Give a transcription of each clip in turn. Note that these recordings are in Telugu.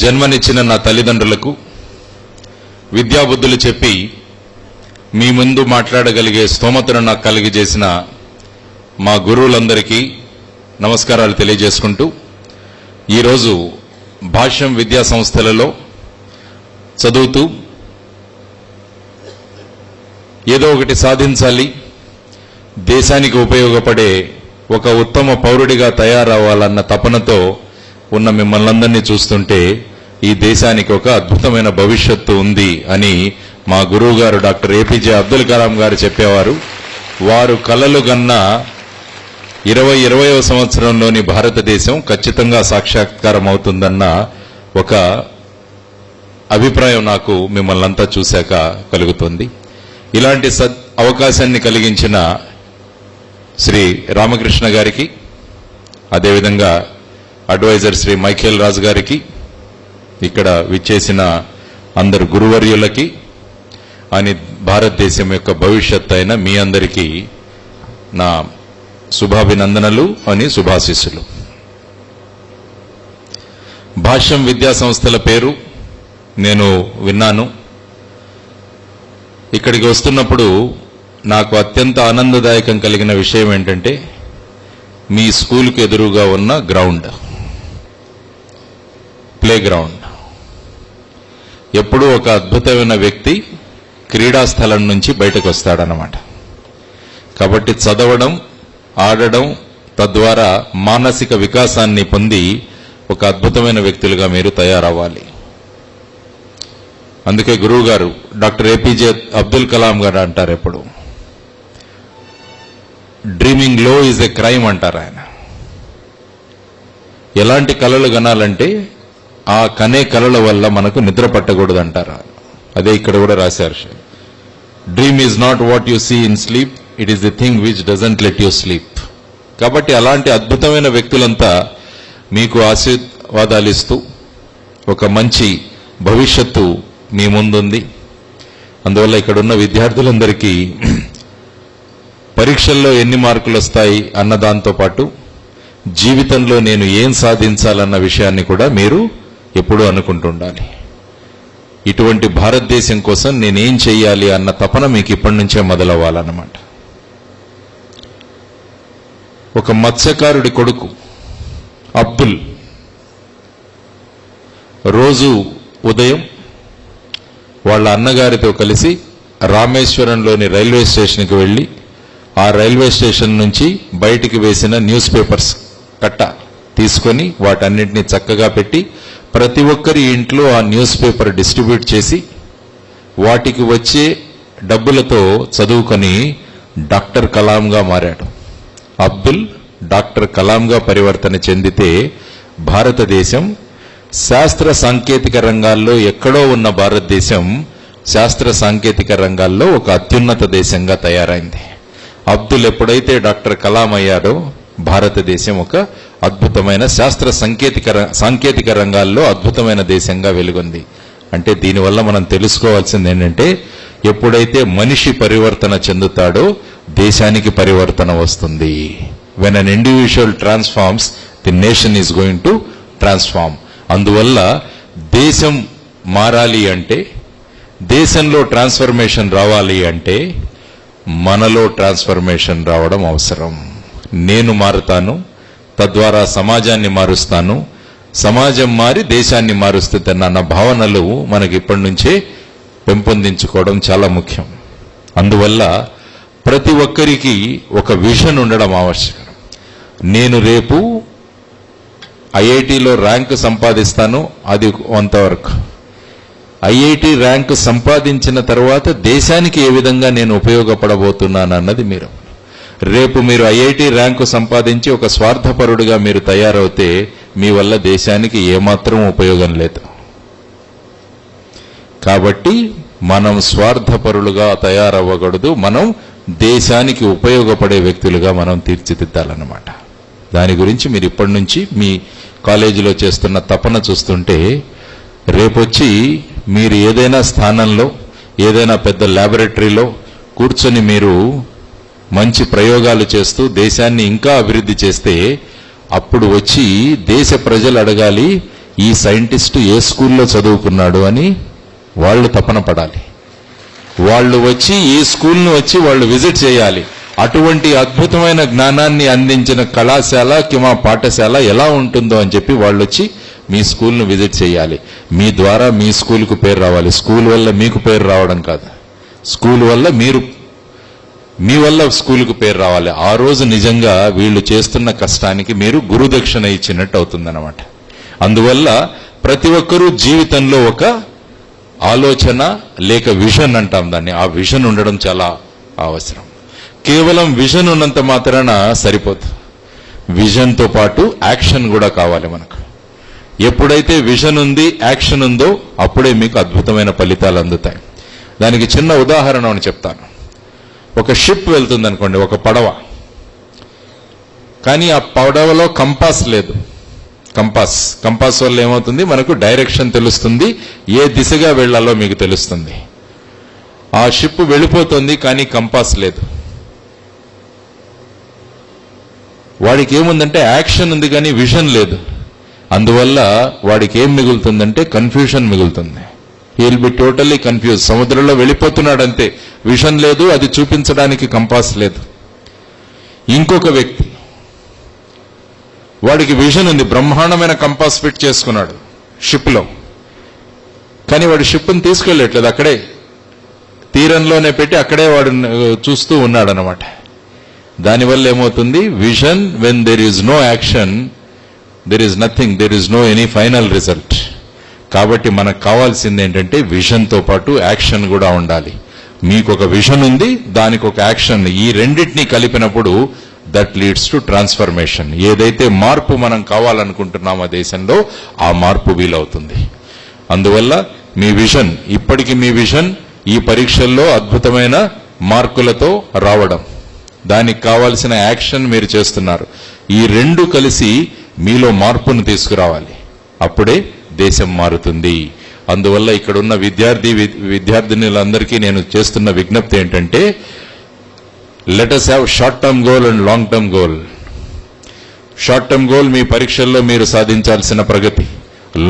జన్మనిచ్చిన నా తల్లిదండ్రులకు, విద్యాబుద్ధులు చెప్పి మీ ముందు మాట్లాడగలిగే స్తోమతను నాకు కలిగజేసిన మా గురువులందరికీ నమస్కారాలు తెలియజేసుకుంటూ, ఈరోజు భాష్యం విద్యా సంస్థలలో చదువుతూ ఏదో ఒకటి సాధించాలి, దేశానికి ఉపయోగపడే ఒక ఉత్తమ పౌరుడిగా తయారవ్వాలన్న తపనతో ఉన్న మిమ్మల్ని అందరినీ చూస్తుంటే ఈ దేశానికి ఒక అద్భుతమైన భవిష్యత్తు ఉంది అని మా గురువు గారు డాక్టర్ ఏపీజే అబ్దుల్ కలాం గారు చెప్పేవారు. వారు కలలు గన్న 20వ సంవత్సరంలోని భారతదేశం ఖచ్చితంగా సాక్షాత్కారం అవుతుందన్న ఒక అభిప్రాయం నాకు మిమ్మల్ని అంతా చూశాక కలుగుతుంది. ఇలాంటి అవకాశాన్ని కలిగించిన శ్రీ రామకృష్ణ గారికి, అదేవిధంగా అడ్వైజర్ శ్రీ మైఖేల్ రాజు గారికి, ఇక్కడ విచ్చేసిన అందరు గురువర్యులకి, అని భారతదేశం యొక్క భవిష్యత్ అయిన మీ అందరికీ నా శుభాభినందనలు అని శుభాశీస్సులు. భాష్యం విద్యా సంస్థల పేరు నేను విన్నాను. ఇక్కడికి వస్తున్నప్పుడు నాకు అత్యంత ఆనందదాయకం కలిగిన విషయం ఏంటంటే, మీ స్కూల్కి ఎదురుగా ఉన్న గ్రౌండ్, ప్లే గ్రౌండ్. ఎప్పుడూ ఒక అద్భుతమైన వ్యక్తి క్రీడాస్థలం నుంచి బయటకు వస్తాడనమాట. కాబట్టి చదవడం, ఆడడం, తద్వారా మానసిక వికాసాన్ని పొంది ఒక అద్భుతమైన వ్యక్తులుగా మీరు తయారవ్వాలి. అందుకే గురువు గారు డాక్టర్ ఏపీజే అబ్దుల్ కలాం గారు అంటారు, ఎప్పుడు డ్రీమింగ్ లో ఈజ్ ఎ క్రైమ్ అంటారు ఆయన. ఎలాంటి కళలు కనాలంటే ఆ కనే కళల వల్ల మనకు నిద్ర పట్టకూడదు అంటారు. అదే ఇక్కడ కూడా రాశారు, dream is not what you see in sleep, it is the thing which doesn't let you sleep. కాబట్టి అలాంటి అద్భుతమైన వ్యక్తులంతా మీకు ఆశీర్వాదాలు ఇస్తూ ఒక మంచి భవిష్యత్తు మీ ముందుంది. అందువల్ల ఇక్కడున్న విద్యార్థులందరికీ పరీక్షల్లో ఎన్ని మార్కులు వస్తాయి అన్న దాంతో పాటు జీవితంలో నేను ఏం సాధించాలన్న విషయాన్ని కూడా మీరు ఎప్పుడూ అనుకుంటుండాలి. ఇటువంటి భారతదేశం కోసం నేనేం చెయ్యాలి అన్న తపన మీకు ఇప్పటి నుంచే మొదలవ్వాలన్నమాట. ఒక మత్స్యకారుడి కొడుకు అబ్దుల్ రోజు ఉదయం వాళ్ళ అన్నగారితో కలిసి రామేశ్వరంలోని రైల్వే స్టేషన్కి వెళ్ళి ఆ రైల్వే స్టేషన్ నుంచి బయటికి వేసిన న్యూస్ పేపర్స్ కట్ట తీసుకొని వాటన్నింటినీ చక్కగా పెట్టి ప్రతి ఒక్కరి ఇంట్లో ఆ న్యూస్ పేపర్ డిస్ట్రిబ్యూట్ చేసి వాటికి వచ్చే డబ్బులతో చదువుకొని డాక్టర్ కలాంగా మారాడు. అబ్దుల్ డాక్టర్ కలాంగా పరివర్తన చెందితే భారతదేశం శాస్త్ర సాంకేతిక రంగాల్లో ఎక్కడో ఉన్న భారతదేశం శాస్త్ర సాంకేతిక రంగాల్లో ఒక అత్యున్నత దేశంగా తయారైంది. అబ్దుల్ ఎప్పుడైతే డాక్టర్ కలాం అయ్యాడో భారతదేశం ఒక అద్భుతమైన శాస్త్ర సాంకేతిక రంగాల్లో అద్భుతమైన దేశంగా వెలుగొంది. అంటే దీనివల్ల మనం తెలుసుకోవాల్సింది ఏంటంటే, ఎప్పుడైతే మనిషి పరివర్తన చెందుతాడో దేశానికి పరివర్తన వస్తుంది. When an individual transforms, the nation is going to transform. అందువల్ల దేశం మారాలి అంటే, దేశంలో ట్రాన్స్ఫర్మేషన్ రావాలి అంటే మనలో ట్రాన్స్ఫర్మేషన్ రావడం అవసరం. నేను మారుతాను, తద్వారా సమాజాన్ని మారుస్తాను, సమాజం మారి దేశాన్ని మారుస్తుందన్న భావనలు మనకి ఇప్పటి నుంచే పెంపొందించుకోవడం చాలా ముఖ్యం. అందువల్ల ప్రతి ఒక్కరికి ఒక విజన్ ఉండడం ఆవశ్యకం. నేను రేపు ఐఐటిలో ర్యాంకు సంపాదిస్తాను, అది కొంతవరకు. ఐఐటి ర్యాంకు సంపాదించిన తర్వాత దేశానికి ఏ విధంగా నేను ఉపయోగపడబోతున్నాను అన్నది మీరు. రేపు మీరు ఐఐటి ర్యాంకు సంపాదించి ఒక స్వార్థపరుడుగా మీరు తయారవుతే మీ వల్ల దేశానికి ఏమాత్రం ఉపయోగం లేదు. కాబట్టి మనం స్వార్థపరులుగా తయారవ్వకూడదు, మనం దేశానికి ఉపయోగపడే వ్యక్తులుగా మనం తీర్చిదిద్దాలన్నమాట. దాని గురించి మీరు ఇప్పటి నుంచి మీ కాలేజీలో చేస్తున్న తపన చూస్తుంటే, రేపొచ్చి మీరు ఏదైనా స్థానంలో, ఏదైనా పెద్ద ల్యాబొరేటరీలో కూర్చొని మీరు మంచి ప్రయోగాలు చేస్తూ దేశాన్ని ఇంకా అభివృద్ధి చేస్తే, అప్పుడు వచ్చి దేశ ప్రజలు అడగాలి, ఈ సైంటిస్టు ఏ స్కూల్లో చదువుకున్నాడు అని వాళ్ళు తపన పడాలి. వాళ్ళు వచ్చి ఈ స్కూల్ను వచ్చి వాళ్ళు విజిట్ చేయాలి. అటువంటి అద్భుతమైన జ్ఞానాన్ని అందించిన కళాశాల కిమా పాఠశాల ఎలా ఉంటుందో అని చెప్పి వాళ్ళు వచ్చి మీ స్కూల్ను విజిట్ చేయాలి. మీ ద్వారా మీ స్కూల్కు పేరు రావాలి. స్కూల్ వల్ల మీకు పేరు రావడం కాదు, స్కూల్ వల్ల మీ వల్ల స్కూల్కు పేరు రావాలి. ఆ రోజు నిజంగా వీళ్ళు చేస్తున్న కష్టానికి మీరు గురుదక్షిణ ఇచ్చినట్టు అవుతుందన్నమాట. అందువల్ల ప్రతి ఒక్కరూ జీవితంలో ఒక ఆలోచన లేక విజన్ అంటాం దాన్ని, ఆ విజన్ ఉండడం చాలా అవసరం. కేవలం విజన్ ఉన్నంత మాత్రాన సరిపోదు. విజన్తో పాటు యాక్షన్ కూడా కావాలి మనకు. ఎప్పుడైతే విజన్ ఉంది, యాక్షన్ ఉందో అప్పుడే మీకు అద్భుతమైన ఫలితాలు అందుతాయి. దానికి చిన్న ఉదాహరణ అని చెప్తాను. ఒక షిప్ వెళ్తుంది అనుకోండి, ఒక పడవ. కానీ ఆ పడవలో కంపాస్ లేదు. కంపాస్ వల్ల ఏమవుతుంది, మనకు డైరెక్షన్ తెలుస్తుంది, ఏ దిశగా వెళ్లాలో మీకు తెలుస్తుంది. ఆ షిప్ వెళ్ళిపోతుంది కానీ కంపాస్ లేదు. వాడికి ఏముందంటే యాక్షన్ ఉంది కానీ విజన్ లేదు. అందువల్ల వాడికి ఏం మిగులుతుందంటే కన్ఫ్యూషన్ మిగులుతుంది. He will be totally confuse. సముద్రంలో వెళ్ళిపోతున్నాడంతే, విజన్ లేదు, అది చూపించడానికి కంపాస్ లేదు. ఇంకొక వ్యక్తి, వాడికి విజన్ ఉంది, బ్రహ్మాండమైన కంపాస్ ఫిట్ చేసుకున్నాడు షిప్లో, కానీ వాడు షిప్ని తీసుకెళ్ళట్లేదు, అక్కడే తీరంలోనే పెట్టి అక్కడే వాడు చూస్తూ ఉన్నాడు అన్నమాట. దానివల్ల ఏమవుతుంది, vision when there is no action there is nothing, there is no any final result. కాబట్టి మనకు కావాల్సింది ఏంటంటే విజన్తో పాటు యాక్షన్ కూడా ఉండాలి. మీకు ఒక విజన్ ఉంది, దానికి ఒక యాక్షన్, ఈ రెండింటినీ కలిపినప్పుడు దట్ లీడ్స్ టు ట్రాన్స్ఫర్మేషన్. ఏదైతే మార్పు మనం కావాలనుకుంటున్నామో దేశంలో, ఆ మార్పు వీలవుతుంది. అందువల్ల మీ విజన్, ఇప్పటికి మీ విజన్ ఈ పరీక్షల్లో అద్భుతమైన మార్కులతో రావడం, దానికి కావాల్సిన యాక్షన్ మీరు చేస్తున్నారు. ఈ రెండు కలిసి మీలో మార్పును తీసుకురావాలి, అప్పుడే దేశం మారుతుంది. అందువల్ల ఇక్కడున్న విద్యార్థినులందరికీ నేను చేస్తున్న విజ్ఞప్తి ఏంటంటే, let us have short term goal and long term goal. Short term goal మీ పరీక్షల్లో మీరు సాధించాల్సిన ప్రగతి,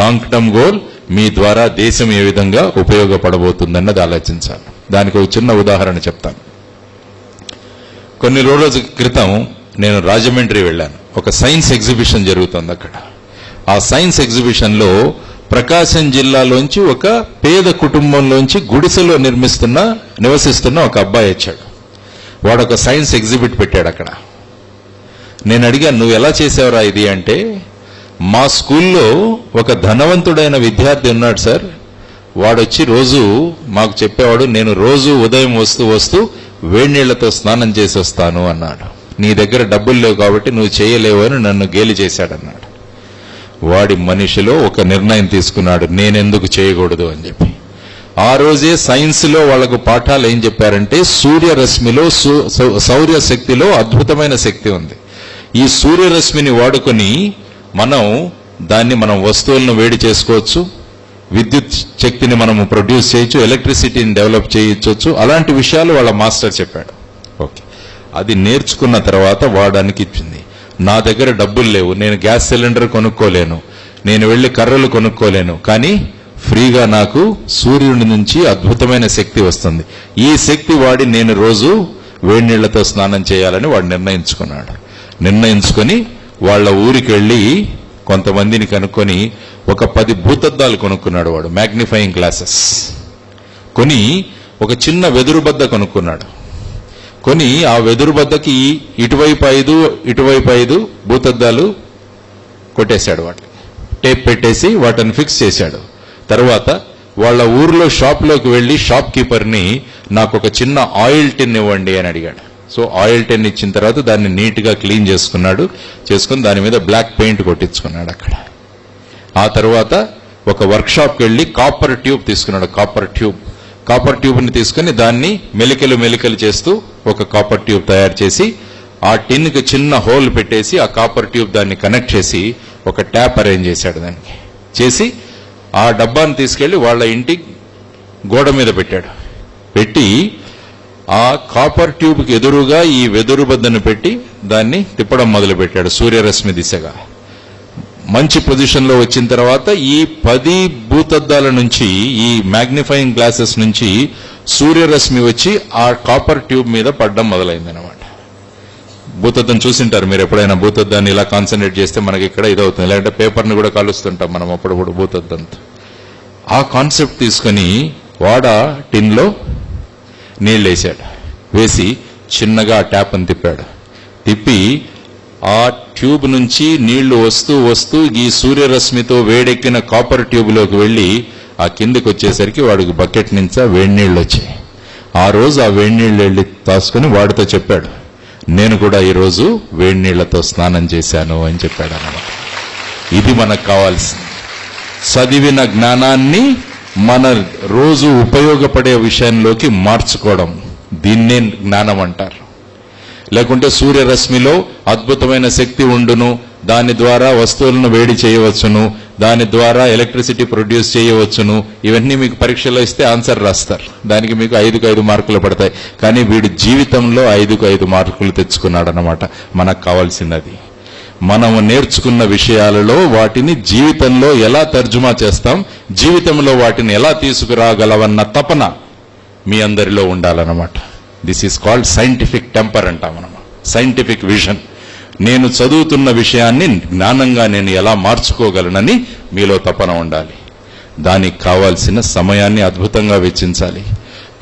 లాంగ్ టర్మ్ గోల్ మీ ద్వారా దేశం ఏ విధంగా ఉపయోగపడబోతుందన్నది ఆలోచించాలి. దానికి ఒక చిన్న ఉదాహరణ చెప్తాను. కొన్ని రోజుల క్రితం నేను రాజమండ్రి వెళ్ళాను. ఒక సైన్స్ ఎగ్జిబిషన్ జరుగుతుంది అక్కడ. ఆ సైన్స్ ఎగ్జిబిషన్లో ప్రకాశం జిల్లాలోంచి ఒక పేద కుటుంబంలోంచి గుడిసెలో నివసిస్తున్న ఒక అబ్బాయి వచ్చాడు. వాడు ఒక సైన్స్ ఎగ్జిబిట్ పెట్టాడు అక్కడ. నేను అడిగాను, నువ్వు ఎలా చేసావురా ఇది అంటే, మా స్కూల్లో ఒక ధనవంతుడైన విద్యార్థి ఉన్నాడు సార్, వాడొచ్చి రోజు మాకు చెప్పేవాడు, నేను రోజు ఉదయం వస్తూ వేడి నీళ్లతో స్నానం చేసి వస్తాను అన్నాడు. నీ దగ్గర డబ్బులు లేవు కాబట్టి నువ్వు చేయలేవు అని నన్ను గేలి చేశాడన్నాడు. వాడి మనిషిలో ఒక నిర్ణయం తీసుకున్నాడు, నేనెందుకు చేయకూడదు అని చెప్పి. ఆ రోజే సైన్స్లో వాళ్ళకు పాఠాలు ఏం చెప్పారంటే, సూర్యరశ్మిలో సౌర్యశక్తిలో అద్భుతమైన శక్తి ఉంది. ఈ సూర్యరశ్మిని వాడుకొని మనం వస్తువులను వేడి చేసుకోవచ్చు, విద్యుత్ శక్తిని మనము ప్రొడ్యూస్ చేయొచ్చు, ఎలక్ట్రిసిటీని డెవలప్ చేయొచ్చు. అలాంటి విషయాలు వాళ్ళ మాస్టర్ చెప్పాడు. ఓకే, అది నేర్చుకున్న తర్వాత వాడానికి ఇచ్చింది. నా దగ్గర డబ్బులు లేవు, నేను గ్యాస్ సిలిండర్ కొనుక్కోలేను, నేను వెళ్ళి కర్రలు కొనుక్కోలేను, కానీ ఫ్రీగా నాకు సూర్యుడి నుంచి అద్భుతమైన శక్తి వస్తుంది. ఈ శక్తి వాడి నేను రోజు వేడి నీళ్లతో స్నానం చేయాలని వాడు నిర్ణయించుకొని వాళ్ళ ఊరికి వెళ్ళి కొంతమందిని కనుక్కొని ఒక 10 భూతద్దాలు కొనుక్కున్నాడు. వాడు మ్యాగ్నిఫైయింగ్ గ్లాసెస్ కొని ఒక చిన్న వెదురుబద్ద కొనుక్కున్నాడు. కొని ఆ వెదురుబద్దకి ఇటువైపు 5 భూతద్దాలు కొట్టేశాడు. వాటికి టేప్ పెట్టేసి వాటిని ఫిక్స్ చేశాడు. తర్వాత వాళ్ళ ఊర్లో షాప్లోకి వెళ్ళి షాప్ కీపర్ని, నాకు ఒక చిన్న ఆయిల్ టిన్ ఇవ్వండి అని అడిగాడు. సో ఆయిల్ టిన్ ఇచ్చిన తర్వాత దాన్ని నీట్గా క్లీన్ చేసుకుని దాని మీద బ్లాక్ పెయింట్ కొట్టించుకున్నాడు అక్కడ. ఆ తర్వాత ఒక వర్క్షాప్కి వెళ్ళి కాపర్ ట్యూబ్ తీసుకున్నాడు. కాపర్ ట్యూబ్ని తీసుకుని దాన్ని మెలికలు చేస్తూ ఒక కాపర్ ట్యూబ్ తయారు చేసి ఆ టిన్కి చిన్న హోల్ పెట్టేసి ఆ కాపర్ ట్యూబ్ దాన్ని కనెక్ట్ చేసి ఒక ట్యాప్ అరేంజ్ చేశాడు. దానికి చేసి ఆ డబ్బాను తీసుకెళ్లి వాళ్ళ ఇంటి గోడ మీద పెట్టి ఆ కాపర్ ట్యూబ్కి ఎదురుగా ఈ వెదురు బద్దను పెట్టి దాన్ని తిప్పడం మొదలుపెట్టాడు సూర్యరశ్మి దిశగా. మంచి పొజిషన్లో వచ్చిన తర్వాత ఈ 10 భూతద్దాల నుంచి, ఈ మ్యాగ్నిఫైయింగ్ గ్లాసెస్ నుంచి సూర్యరశ్మి వచ్చి ఆ కాపర్ ట్యూబ్ మీద పడడం మొదలైంది అనమాట. భూతద్దం చూసింటారు మీరు ఎప్పుడైనా. భూతద్దాన్ని ఇలా కాన్సన్ట్రేట్ చేస్తే మనకి ఇక్కడ ఇదవుతుంది, లేదంటే పేపర్ని కూడా కలుస్తుంటాం మనం అప్పుడప్పుడు భూతద్దంతో. ఆ కాన్సెప్ట్ తీసుకుని వాడ టిన్లో నీళ్ళు వేసాడు. వేసి చిన్నగా ఆ ట్యాప్ని తిప్పాడు. తిప్పి ఆ ట్యూబ్ నుంచి నీళ్లు వస్తూ వస్తూ ఈ సూర్యరశ్మితో వేడెక్కిన కాపర్ ట్యూబ్లోకి వెళ్ళి ఆ కిందకి వచ్చేసరికి వాడికి బకెట్ నుంచి ఆ వేడి నీళ్ళు వచ్చాయి. ఆ రోజు ఆ వేడి నీళ్ళు వెళ్ళి తాసుకుని వాడితో చెప్పాడు, నేను కూడా ఈరోజు వేడి నీళ్లతో స్నానం చేశాను అని చెప్పాడు అన్నమాట. ఇది మనకు కావాల్సింది. చదివిన జ్ఞానాన్ని మన రోజు ఉపయోగపడే విషయంలోకి మార్చుకోవడం, దీన్నే జ్ఞానం అంటారు. లేకుంటే సూర్యరశ్మిలో అద్భుతమైన శక్తి ఉండును, దాని ద్వారా వస్తువులను వేడి చేయవచ్చును, దాని ద్వారా ఎలక్ట్రిసిటీ ప్రొడ్యూస్ చేయవచ్చును, ఇవన్నీ మీకు పరీక్షలో ఇస్తే ఆన్సర్ రాస్తారు. దానికి మీకు 5కు 5 మార్కులు పడతాయి. కానీ వీడు జీవితంలో 5కు 5 మార్కులు తెచ్చుకున్నాడు అన్నమాట. మనకు కావాల్సినది మనము నేర్చుకున్న విషయాలలో వాటిని జీవితంలో ఎలా తర్జుమా చేస్తాం, జీవితంలో వాటిని ఎలా తీసుకురాగలవన్న తపన మీ అందరిలో ఉండాలన్నమాట. This is called scientific temper అంటాం మనం, సైంటిఫిక్ విజన్. నేను చదువుతున్న విషయాన్ని జ్ఞానంగా నేను ఎలా మార్చుకోగలనని మీలో తపన ఉండాలి. దానికి కావాల్సిన సమయాన్ని అద్భుతంగా వెచ్చించాలి.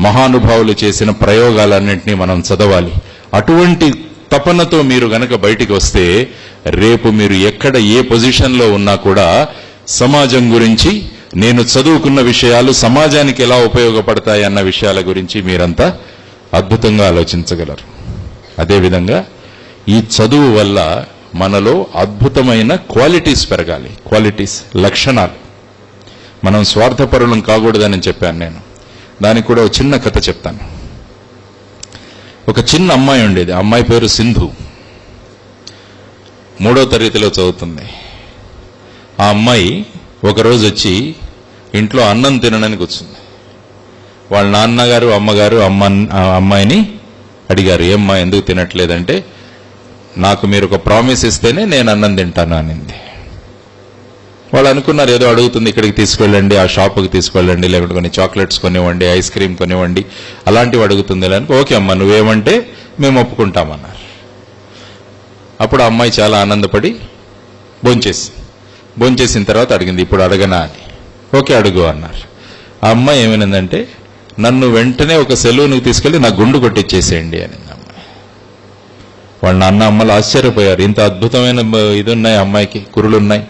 మహానుభావులు చేసిన ప్రయోగాలన్నింటినీ మనం చదవాలి. అటువంటి తపనతో మీరు గనక బయటికి వస్తే రేపు మీరు ఎక్కడ ఏ పొజిషన్లో ఉన్నా కూడా సమాజం గురించి, నేను చదువుకున్న విషయాలు సమాజానికి ఎలా ఉపయోగపడతాయి అన్న విషయాల గురించి మీరంతా అద్భుతంగా ఆలోచించగలరు. అదేవిధంగా ఈ చదువు వల్ల మనలో అద్భుతమైన క్వాలిటీస్ పెరగాలి. క్వాలిటీస్, లక్షణాలు. మనం స్వార్థపరులం కాకూడదని చెప్పాను నేను. దానికి కూడా ఒక చిన్న కథ చెప్తాను. ఒక చిన్న అమ్మాయి ఉండేది. ఆ అమ్మాయి పేరు సింధు. 3వ తరగతిలో చదువుతుంది. ఆ అమ్మాయి ఒకరోజు వచ్చి ఇంట్లో అన్నం తినడానికి కూర్చుంది. వాళ్ళ నాన్నగారు అమ్మగారు అమ్మాయిని అడిగారు, ఏమ్మా ఎందుకు తినట్లేదంటే, నాకు మీరు ఒక ప్రామిస్ ఇస్తేనే నేను అన్నం తింటాను అనింది. వాళ్ళు అనుకున్నారు ఏదో అడుగుతుంది, ఇక్కడికి తీసుకెళ్ళండి, ఆ షాపుకి తీసుకెళ్ళండి, లేకుంటే కొన్ని చాక్లెట్స్ కొనివ్వండి, ఐస్ క్రీమ్ కొనివ్వండి, అలాంటివి అడుగుతుంది. ఓకే అమ్మా నువ్వేమంటే మేము ఒప్పుకుంటామన్నారు. అప్పుడు ఆ అమ్మాయి చాలా ఆనందపడి భోంచేసిన తర్వాత అడిగింది, ఇప్పుడు అడగనా అని. ఓకే అడుగు అన్నారు. ఆ అమ్మాయి ఏమైందంటే, నన్ను వెంటనే ఒక సెలూన్కి తీసుకెళ్లి నా గుండు కొట్టించేసేయండి అనింది అమ్మాయి. వాళ్ళ నాన్న అమ్మలు ఆశ్చర్యపోయారు. ఇంత అద్భుతమైన ఇది ఉన్నాయి అమ్మాయికి, కురులున్నాయి,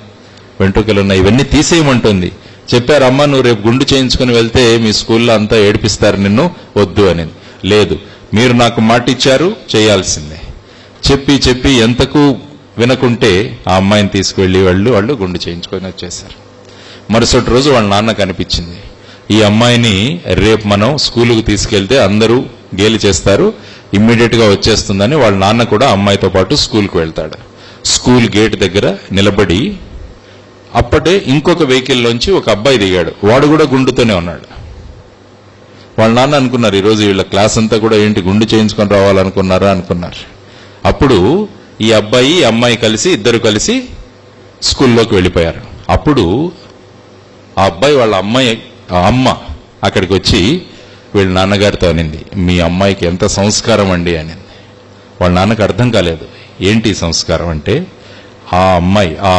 వెంట్రుకలున్నాయి, ఇవన్నీ తీసేయమంటుంది. చెప్పారు, అమ్మ నువ్వు రేపు గుండు చేయించుకుని వెళ్తే మీ స్కూల్లో అంతా ఏడిపిస్తారు నిన్ను, వద్దు అని. లేదు, మీరు నాకు మాట ఇచ్చారు, చేయాల్సిందే. చెప్పి ఎంతకు వినకుంటే ఆ అమ్మాయిని తీసుకువెళ్ళి వాళ్ళు గుండు చేయించుకొని వచ్చేశారు. మరుసటి రోజు వాళ్ళ నాన్నకు అనిపించింది, ఈ అమ్మాయిని రేపు మనం స్కూలుకు తీసుకెళ్తే అందరూ గేలి చేస్తారు, ఇమ్మీడియట్ గా వచ్చేస్తుందని వాళ్ళ నాన్న కూడా అమ్మాయితో పాటు స్కూల్కి వెళ్తాడు. స్కూల్ గేట్ దగ్గర నిలబడి అప్పటే ఇంకొక వెహికల్లోంచి ఒక అబ్బాయి దిగాడు. వాడు కూడా గుండుతోనే ఉన్నాడు. వాళ్ళ నాన్న అనుకున్నారు, ఈరోజు వీళ్ళ క్లాస్ అంతా కూడా ఏంటి గుండు చేయించుకొని రావాలనుకున్నారా అనుకున్నారు. అప్పుడు ఈ అబ్బాయి ఈ అమ్మాయి ఇద్దరు కలిసి స్కూల్లోకి వెళ్ళిపోయారు. అప్పుడు ఆ అబ్బాయి వాళ్ళ అమ్మ అక్కడికి వచ్చి వీళ్ళ నాన్నగారితో అనింది, మీ అమ్మాయికి ఎంత సంస్కారం అండి అనింది. వాళ్ళ నాన్నకు అర్థం కాలేదు, ఏంటి సంస్కారం అంటే. ఆ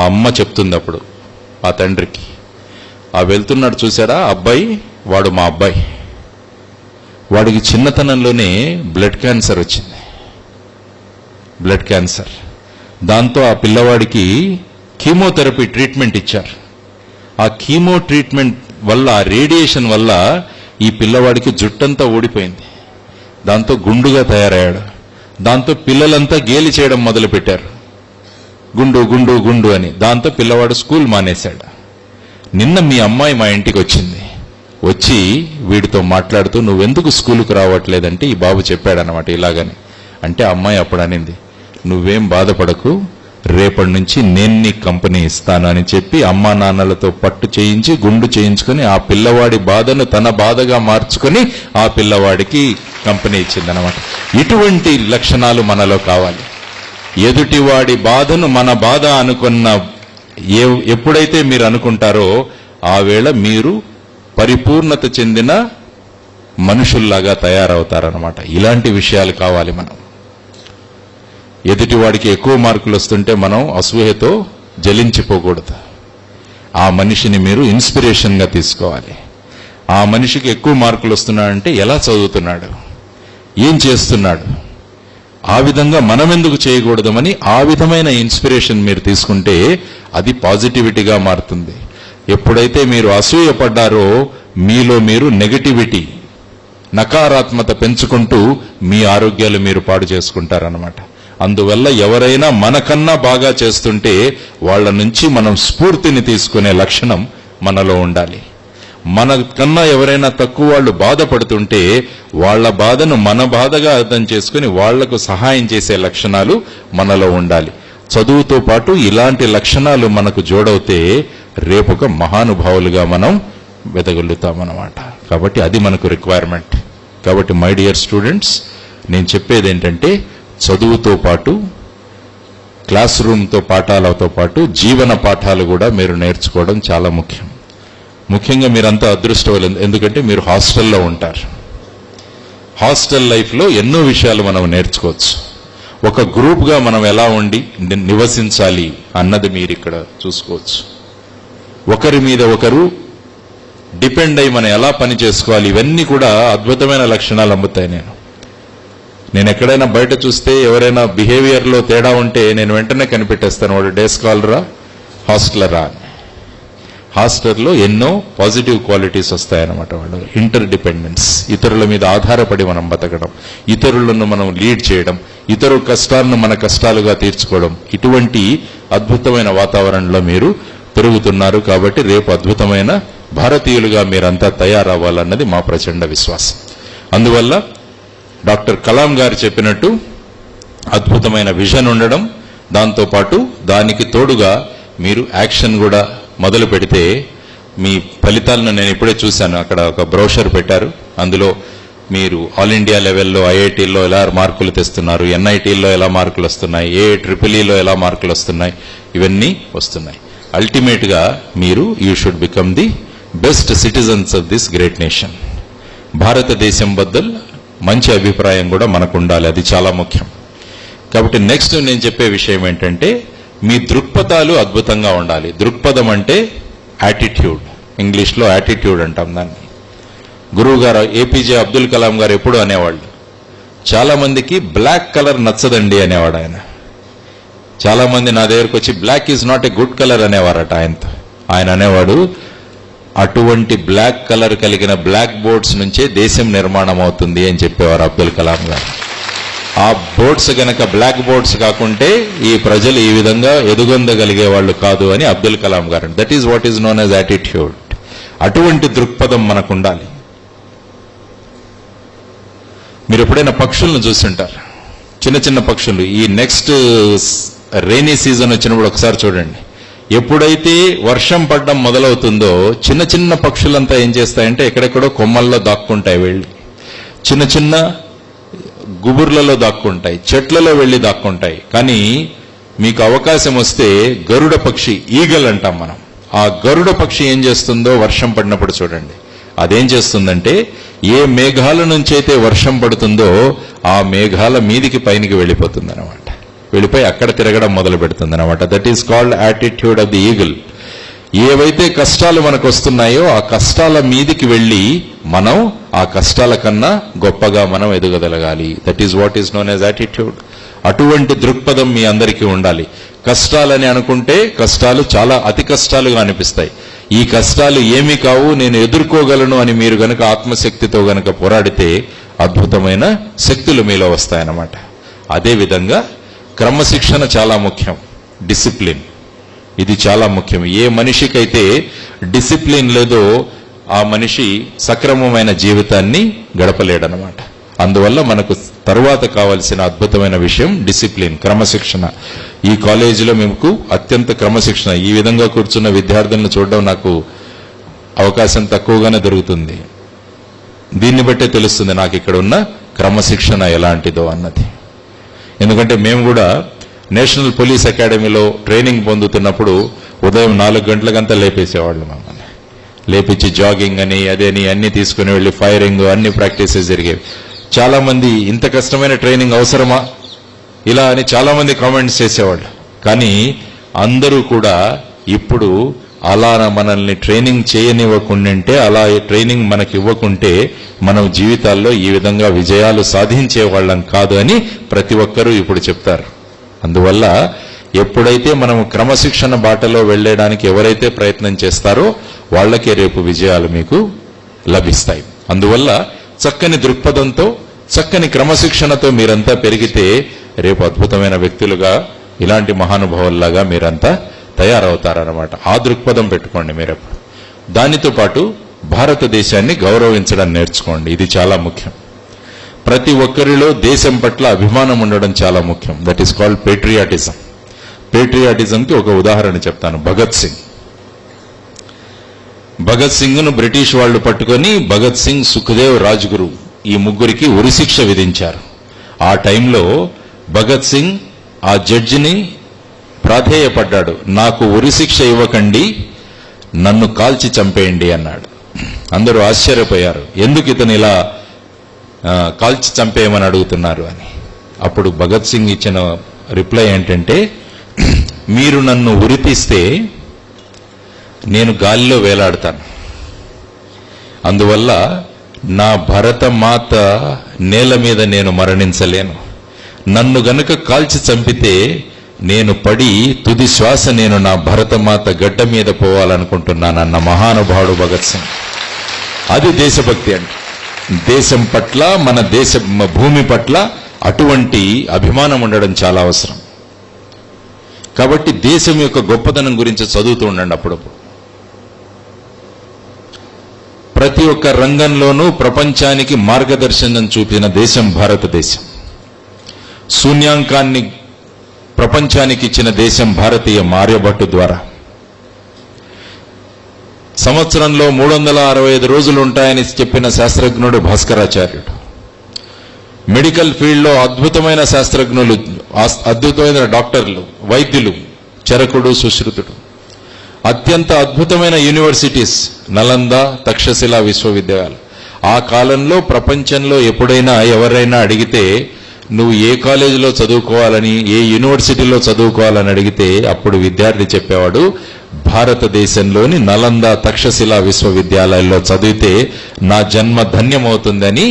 అమ్మ చెప్తుంది అప్పుడు ఆ తండ్రికి, ఆ వెళ్తున్నాడు చూసారా అబ్బాయి, వాడు మా అబ్బాయి. వాడికి చిన్నతనంలోనే బ్లడ్ క్యాన్సర్ వచ్చింది. Blood cancer. దాంతో ఆ పిల్లవాడికి కీమోథెరపీ ట్రీట్మెంట్ ఇచ్చారు. ఆ కీమో ట్రీట్మెంట్ వల్ల, ఆ రేడియేషన్ వల్ల ఈ పిల్లవాడికి జుట్టంతా ఊడిపోయింది. దాంతో గుండుగా తయారయ్యాడు. దాంతో పిల్లలంతా గేలి చేయడం మొదలుపెట్టారు, గుండు గుండు గుండు అని. దాంతో పిల్లవాడు స్కూల్ మానేశాడు. నిన్న మీ అమ్మాయి మా ఇంటికి వచ్చింది. వచ్చి వీడితో మాట్లాడుతూ, నువ్వెందుకు స్కూలుకు రావట్లేదంటే ఈ బాబు చెప్పాడనమాట ఇలాగని. అంటే అమ్మాయి అప్పుడు అనింది, నువ్వేం బాధపడకు, రేపటి నుంచి నేను నీ కంపెనీ ఇస్తాను అని చెప్పి అమ్మా నాన్నలతో పట్టు చేయించి గుండు చేయించుకొని ఆ పిల్లవాడి బాధను తన బాధగా మార్చుకొని ఆ పిల్లవాడికి కంపెనీ ఇచ్చిందనమాట. ఇటువంటి లక్షణాలు మనలో కావాలి. ఎదుటివాడి బాధను మన బాధ అనుకున్న ఎప్పుడైతే మీరు అనుకుంటారో ఆ వేళ మీరు పరిపూర్ణత చెందిన మనుషుల్లాగా తయారవుతారనమాట. ఇలాంటి విషయాలు కావాలి. మనం ఎదుటివాడికి ఎక్కువ మార్కులు వస్తుంటే మనం అసూయతో జలించిపోకూడదు. ఆ మనిషిని మీరు ఇన్స్పిరేషన్గా తీసుకోవాలి. ఆ మనిషికి ఎక్కువ మార్కులు వస్తున్నాడంటే ఎలా చదువుతున్నాడు, ఏం చేస్తున్నాడు, ఆ విధంగా మనం ఎందుకు చేయకూడదమని ఆ విధమైన ఇన్స్పిరేషన్ మీరు తీసుకుంటే అది పాజిటివిటీగా మారుతుంది. ఎప్పుడైతే మీరు అసూయపడ్డారో మీలో మీరు నెగటివిటీ, నకారాత్మక పెంచుకుంటూ మీ ఆరోగ్యాలు మీరు పాడు చేసుకుంటారన్నమాట. అందువల్ల ఎవరైనా మనకన్నా బాగా చేస్తుంటే వాళ్ళ నుంచి మనం స్ఫూర్తిని తీసుకునే లక్షణం మనలో ఉండాలి. మనకన్నా ఎవరైనా తక్కువ వాళ్ళు బాధపడుతుంటే వాళ్ళ బాధను మన బాధగా అర్థం చేసుకుని వాళ్లకు సహాయం చేసే లక్షణాలు మనలో ఉండాలి. చదువుతో పాటు ఇలాంటి లక్షణాలు మనకు జోడవుతే రేపొక మహానుభావులుగా మనం వెదగలుగుతామన్నమాట. కాబట్టి అది మనకు రిక్వైర్మెంట్. కాబట్టి మై డియర్ స్టూడెంట్స్, నేను చెప్పేది ఏంటంటే చదువుతో పాటు క్లాస్ రూమ్తో పాఠాలతో పాటు జీవన పాఠాలు కూడా మీరు నేర్చుకోవడం చాలా ముఖ్యం. ముఖ్యంగా మీరంతా అదృష్టవంతులు, ఎందుకంటే మీరు హాస్టల్లో ఉంటారు. హాస్టల్ లైఫ్లో ఎన్నో విషయాలు మనం నేర్చుకోవచ్చు. ఒక గ్రూప్గా మనం ఎలా ఉండి నివసించాలి అన్నది మీరు ఇక్కడ చూసుకోవచ్చు. ఒకరి మీద ఒకరు డిపెండ్ అయి మనం ఎలా పని చేసుకోవాలి, ఇవన్నీ కూడా అద్భుతమైన లక్షణాలు అమ్ముతాయి. నేను ఎక్కడైనా బయట చూస్తే ఎవరైనా బిహేవియర్లో తేడా ఉంటే నేను వెంటనే కనిపెట్టేస్తాను, వాడు డే స్కాలరా హాస్టలరా అని. హాస్టల్లో ఎన్నో పాజిటివ్ క్వాలిటీస్ వస్తాయన్నమాట. వాళ్ళు ఇంటర్ డిపెండెన్స్, ఇతరుల మీద ఆధారపడి మనం బతకడం, ఇతరులను మనం లీడ్ చేయడం, ఇతరుల కష్టాలను మన కష్టాలుగా తీర్చుకోవడం, ఇటువంటి అద్భుతమైన వాతావరణంలో మీరు పెరుగుతున్నారు. కాబట్టి రేపు అద్భుతమైన భారతీయులుగా మీరంతా తయారవ్వాలన్నది మా ప్రచండ విశ్వాసం. అందువల్ల డాక్టర్ కలాం గారు చెప్పినట్టు అద్భుతమైన విజన్ ఉండడం, దాంతోపాటు దానికి తోడుగా మీరు యాక్షన్ కూడా మొదలు పెడితే మీ ఫలితాలను నేను ఇప్పుడే చూశాను. అక్కడ ఒక బ్రోషర్ పెట్టారు. అందులో మీరు ఆల్ ఇండియా లెవెల్లో ఐఐటీల్లో ఎలా మార్కులు తెస్తున్నారు, ఎన్ఐటీల్లో ఎలా మార్కులు వస్తున్నాయి, ఏఐఈఈలో ఎలా మార్కులు వస్తున్నాయి, ఇవన్నీ వస్తున్నాయి. అల్టిమేట్గా మీరు you should become the best citizens of this great nation. భారతదేశం బద్దల్ మంచి అభిప్రాయం కూడా మనకు ఉండాలి, అది చాలా ముఖ్యం. కాబట్టి నెక్స్ట్ నేను చెప్పే విషయం ఏంటంటే మీ దృక్పథాలు అద్భుతంగా ఉండాలి. దృక్పథం అంటే యాటిట్యూడ్, ఇంగ్లీష్లో యాటిట్యూడ్ అంటాం దాన్ని. గురువు గారు ఏపీజే అబ్దుల్ కలాం గారు ఎప్పుడు అనేవాళ్ళు, చాలా మందికి బ్లాక్ కలర్ నచ్చదండి అనేవాడు ఆయన. చాలా మంది నా దగ్గరకు వచ్చి black is not a good colour అనేవారట ఆయనతో. ఆయన అనేవాడు, అటువంటి బ్లాక్ కలర్ కలిగిన బ్లాక్ బోర్డ్స్ నుంచే దేశం నిర్మాణం అవుతుంది అని చెప్పేవారు అబ్దుల్ కలాం గారు. ఆ బోర్డ్స్ గనక బ్లాక్ బోర్డ్స్ కాకుంటే ఈ ప్రజలు ఈ విధంగా ఎదుగొందగలిగే వాళ్ళు కాదు అని అబ్దుల్ కలాం గారు. That is what is known as attitude. అటువంటి దృక్పథం మనకు ఉండాలి. మీరు ఎప్పుడైనా పక్షులను చూస్తుంటారు, చిన్న చిన్న పక్షులు. ఈ నెక్స్ట్ రైనీ సీజన్ వచ్చినప్పుడు ఒకసారి చూడండి, ఎప్పుడైతే వర్షం పడడం మొదలవుతుందో చిన్న చిన్న పక్షులంతా ఏం చేస్తాయంటే ఎక్కడెక్కడో కొమ్మల్లో దాక్కుంటాయి, వెళ్ళి చిన్న చిన్న గుబుర్లలో దాక్కుంటాయి, చెట్లలో వెళ్ళి దాక్కుంటాయి. కానీ మీకు అవకాశం వస్తే గరుడ పక్షి, ఈగల్ అంటాం మనం, ఆ గరుడ పక్షి ఏం చేస్తుందో వర్షం పడినప్పుడు చూడండి. అదేం చేస్తుందంటే ఏ మేఘాల నుంచి అయితే వర్షం పడుతుందో ఆ మేఘాల మీదికి పైనకి వెళ్ళిపోతుంది అనమాట. వెళ్ళిపోయి అక్కడ తిరగడం మొదలు పెడుతుంది అనమాట. That is called attitude of the eagle. ఏవైతే కష్టాలు మనకు వస్తున్నాయో ఆ కష్టాల మీదికి వెళ్ళి మనం ఆ కష్టాల కన్నా గొప్పగా మనం ఎదగగలగాలి. That is what is known as attitude. అటువంటి దృక్పథం మీ అందరికీ ఉండాలి. కష్టాలని అనుకుంటే కష్టాలు చాలా అతి కష్టాలుగా అనిపిస్తాయి. ఈ కష్టాలు ఏమీ కావు, నేను ఎదుర్కోగలను అని మీరు గనక ఆత్మశక్తితో గనక పోరాడితే అద్భుతమైన శక్తులు మీలో వస్తాయన్నమాట. అదేవిధంగా క్రమశిక్షణ చాలా ముఖ్యం. డిసిప్లిన్, ఇది చాలా ముఖ్యం. ఏ మనిషికైతే డిసిప్లిన్ లేదో ఆ మనిషి సక్రమమైన జీవితాన్ని గడపలేడనమాట. అందువల్ల మనకు తరువాత కావాల్సిన అద్భుతమైన విషయం డిసిప్లిన్, క్రమశిక్షణ. ఈ కాలేజీలో మీకు అత్యంత క్రమశిక్షణ, ఈ విధంగా కూర్చున్న విద్యార్థులను చూడడం నాకు అవకాశం తక్కువగానే దొరుకుతుంది. దీన్ని బట్టే తెలుస్తుంది నాకు ఇక్కడ ఉన్న క్రమశిక్షణ ఎలాంటిదో అన్నది. ఎందుకంటే మేము కూడా నేషనల్ పోలీస్ అకాడమీలో ట్రైనింగ్ పొందుతున్నప్పుడు ఉదయం 4 గంటలకంతా లేపేసేవాళ్ళు మమ్మల్ని. లేపించి జాగింగ్ అని అదేని అన్ని తీసుకుని వెళ్ళి ఫైరింగ్ అన్ని ప్రాక్టీసెస్ జరిగేవి. చాలా మంది ఇంత కష్టమైన ట్రైనింగ్ అవసరమా ఇలా అని చాలా మంది కామెంట్స్ చేసేవాళ్ళు. కానీ అందరూ కూడా ఇప్పుడు అలా మనల్ని ట్రైనింగ్ చేయనివ్వకుంటే, అలా ట్రైనింగ్ మనకి ఇవ్వకుంటే మనం జీవితాల్లో ఈ విధంగా విజయాలు సాధించే వాళ్ళం కాదు అని ప్రతి ఒక్కరూ ఇప్పుడు చెప్తారు. అందువల్ల ఎప్పుడైతే మనం క్రమశిక్షణ బాటలో వెళ్ళడానికి ఎవరైతే ప్రయత్నం చేస్తారో వాళ్ళకే రేపు విజయాలు మీకు లభిస్తాయి. అందువల్ల చక్కని దృక్పథంతో చక్కని క్రమశిక్షణతో మీరంతా పెరిగితే రేపు అద్భుతమైన వ్యక్తులుగా ఇలాంటి మహానుభావుల్లాగా మీరంతా తయారవుతారన్నమాట. ఆ దృక్పథం పెట్టుకోండి మీరెప్పుడు. దానితో పాటు భారతదేశాన్ని గౌరవించడం నేర్చుకోండి. ఇది చాలా ముఖ్యం. ప్రతి ఒక్కరిలో దేశం పట్ల అభిమానం ఉండడం చాలా ముఖ్యం. That is called patriotism. పేట్రియాటిజంకి ఒక ఉదాహరణ చెప్తాను. భగత్ సింగ్ను బ్రిటిష్ వాళ్ళు పట్టుకొని భగత్ సింగ్, సుఖ్దేవ్, రాజ్గురు ఈ ముగ్గురికి ఉరిశిక్ష విధించారు. ఆ టైంలో భగత్ సింగ్ ఆ జడ్జిని ప్రాధేయపడ్డాడు, నాకు ఉరిశిక్ష ఇవ్వకండి, నన్ను కాల్చి చంపేయండి అన్నాడు. అందరూ ఆశ్చర్యపోయారు, ఎందుకు ఇతను ఇలా కాల్చి చంపేయమని అడుగుతున్నారు అని. అప్పుడు భగత్ సింగ్ ఇచ్చిన రిప్లై ఏంటంటే, మీరు నన్ను ఉరితీస్తే నేను గాలిలో వేలాడతాను, అందువల్ల నా భరతమాత నేల మీద నేను మరణించలేను. నన్ను గనుక కాల్చి చంపితే నేను పడి తుది శ్వాస నేను నా భరతమాత గడ్డ మీద పోవాలనుకుంటున్నానన్న మహానుభావుడు భగత్ సింగ్. అది దేశభక్తి అంటే. దేశం పట్ల, మన దేశ భూమి పట్ల అటువంటి అభిమానం ఉండడం చాలా అవసరం. కాబట్టి దేశం యొక్క గొప్పతనం గురించి చదువుతూ ఉండండి అప్పుడప్పుడు. ప్రతి ఒక్క రంగంలోనూ ప్రపంచానికి మార్గదర్శనం చూపిన దేశం భారతదేశం. శూన్యాంకాన్ని ప్రపంచానికి ఇచ్చిన దేశం భారతీయ ఆర్యభట్టు ద్వారా. సంవత్సరంలో 365 రోజులు ఉంటాయని చెప్పిన శాస్త్రజ్ఞుడు భాస్కరాచార్యుడు. మెడికల్ ఫీల్డ్లో అద్భుతమైన శాస్త్రజ్ఞులు, అద్భుతమైన డాక్టర్లు, వైద్యులు చరకుడు, సుశ్రుతుడు. అత్యంత అద్భుతమైన యూనివర్సిటీస్ నలంద, తక్షశిల విశ్వవిద్యాలయాలు. ఆ కాలంలో ప్రపంచంలో ఎప్పుడైనా ఎవరైనా అడిగితే నువ్వు ఏ కాలేజీలో చదువుకోవాలని, ఏ యూనివర్సిటీలో చదువుకోవాలని అడిగితే అప్పుడు విద్యార్థి చెప్పేవాడు, భారతదేశంలోని నలంద, తక్షశిల విశ్వవిద్యాలయాల్లో చదివితే నా జన్మ ధన్యమవుతుందని